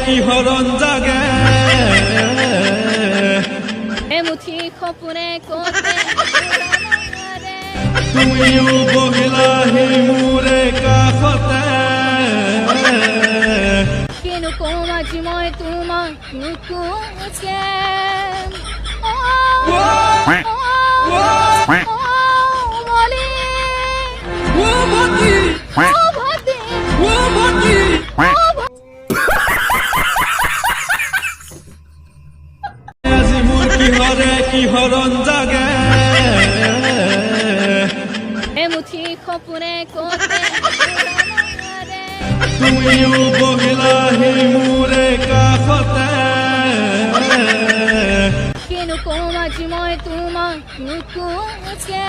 কি হরণ জাগে এমুঠি খপুরে কোতে তুমিও বহিলাহি মোৰে কাষতে কিনো কম আজি মই তোমাক নুকুচে আজি মোৰ কিহৰে কি হৰণ জাগে এমুঠি খপুরে কোতে তুমিও বহিলাহি মোৰে কাষতে কিনো কম আজি মই তোমাক নুকুচে